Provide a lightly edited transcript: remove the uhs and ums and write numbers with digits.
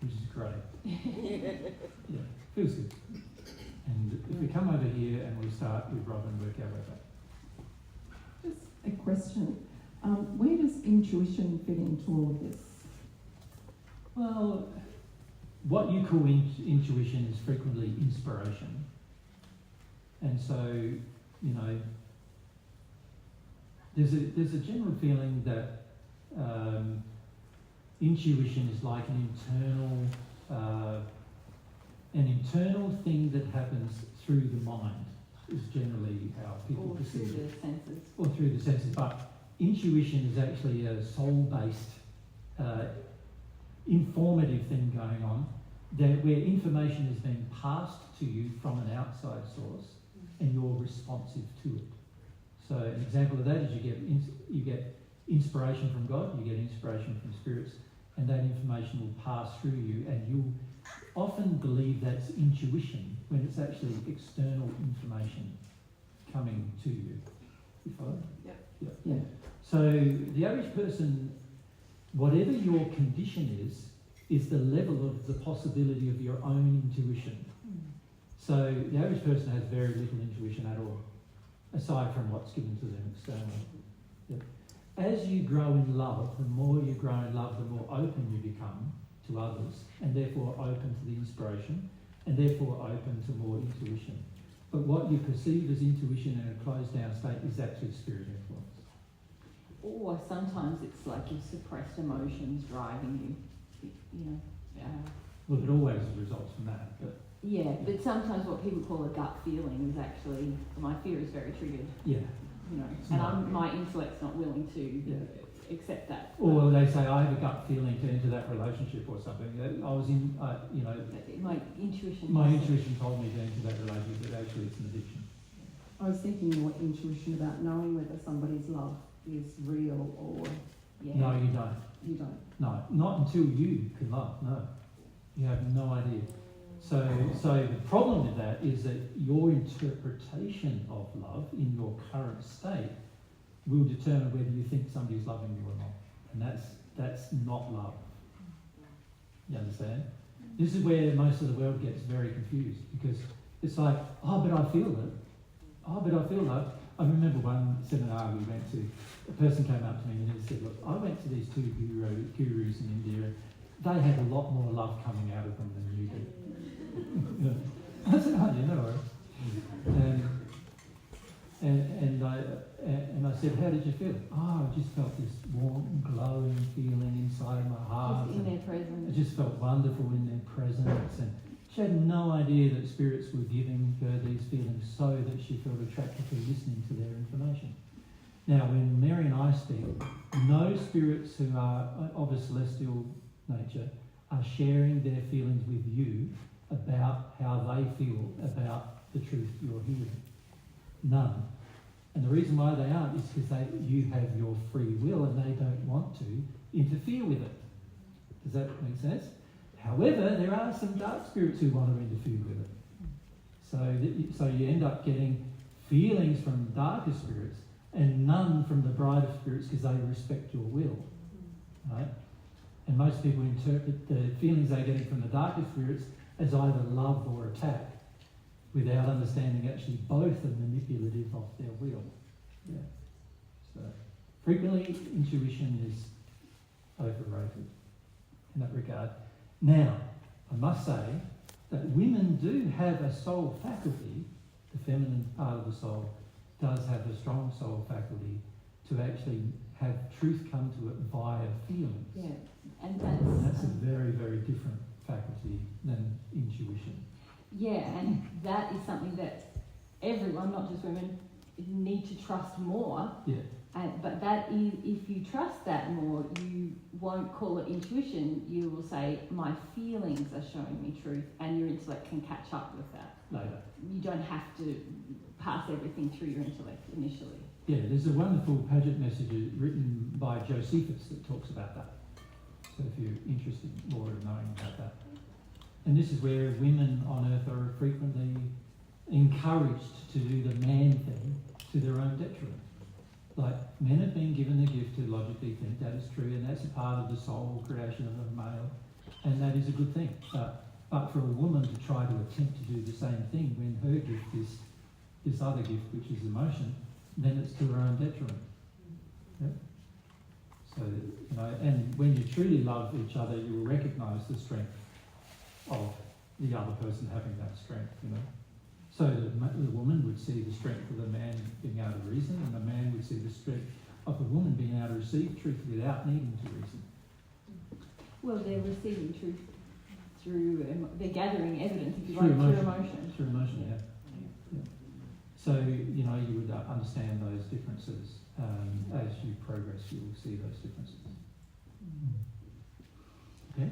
which is great. Yeah, feels good. And if we come over here and we start with Rob and work our way back. Just a question. Where does intuition fit into all of this? Well, what you call intuition is frequently inspiration. And so, you know, there's a general feeling that intuition is like an internal thing that happens through the mind, is generally how people perceive it. Or through the senses. Or through the senses. But intuition is actually a soul-based, informative thing going on, where information is being passed to you from an outside source, and you're responsive to it. So an example of that is you get inspiration from God, you get inspiration from spirits, and that information will pass through you, and you'll often believe that's intuition when it's actually external information coming to you. You follow? Yep. Yeah. So the average person, whatever your condition is the level of the possibility of your own intuition. So the average person has very little intuition at all, aside from what's given to them externally. Yep. As you grow in love, the more you grow in love, the more open you become to others, and therefore open to the inspiration, and therefore open to more intuition. But what you perceive as intuition in a closed down state is actually spirit influence. Or sometimes it's like your suppressed emotions driving you, you know. Well, it always results from that, but Yeah, but sometimes what people call a gut feeling is actually, my fear is very triggered, yeah. you know, It's and not- my intellect's not willing to accept that. Or they say, I have a gut feeling to enter that relationship or something. I was in, you know, My intuition. my intuition told me to enter that relationship, but actually it's an addiction. I was thinking more intuition about knowing whether somebody's love is real or Yeah. No, you don't. you don't. No, not until you can love. No, you have no idea. So the problem with that is that your interpretation of love in your current state will determine whether you think somebody's loving you or not, and that's not love. You understand? This is where most of the world gets very confused, because it's like, oh, but I feel it. Oh, but I feel love. I remember one seminar we went to, a person came up to me and he said, look, I went to these two gurus in India, they had a lot more love coming out of them than you did. I said, oh, yeah, no worries. And I said, how did you feel? Oh, I just felt this warm, glowing feeling inside my heart. Just in their presence. I just felt wonderful in their presence. And she had no idea that spirits were giving her these feelings so that she felt attracted to listening to their information. Now, when Mary and I speak, no spirits who are of a celestial nature are sharing their feelings with you about how they feel about the truth you're hearing. None. And the reason why they aren't is because you have your free will and they don't want to interfere with it. Does that make sense? However, there are some dark spirits who want to interfere with it. So you end up getting feelings from darker spirits and none from the brighter spirits because they respect your will. Right? And most people interpret the feelings they're getting from the darker spirits as either love or attack, without understanding actually both are manipulative of their will. Yeah. So frequently intuition is overrated in that regard. Now, I must say that women do have a soul faculty. The feminine part of the soul does have a strong soul faculty to actually have truth come to it via feelings. Yeah, and That's a very, very different faculty than intuition. Yeah, and that is something that everyone, not just women, need to trust more. Yeah. But that is, if you trust that more, you won't call it intuition. You will say, my feelings are showing me truth, and your intellect can catch up with that. Later. You don't have to pass everything through your intellect initially. Yeah, there's a wonderful Paget message written by Josephus that talks about that. So if you're interested more in knowing about that. And this is where women on earth are frequently encouraged to do the man thing to their own detriment. Like, men have been given the gift to logically think that is true, and that's a part of the soul creation of a male. and that is a good thing. But for a woman to try to attempt to do the same thing when her gift is this other gift, which is emotion, then it's to her own detriment. Yep. So, you know, and when you truly love each other, you will recognise the strength of the other person having that strength, you know. So the woman would see the strength of the man being able to reason, and the man would see the strength of the woman being able to receive truth without needing to reason. Well, they're receiving truth through, they're gathering evidence, if you Through like, emotion. through emotion. Through emotion, yeah. So, you know, you would understand those differences. As you progress, you will see those differences. Okay?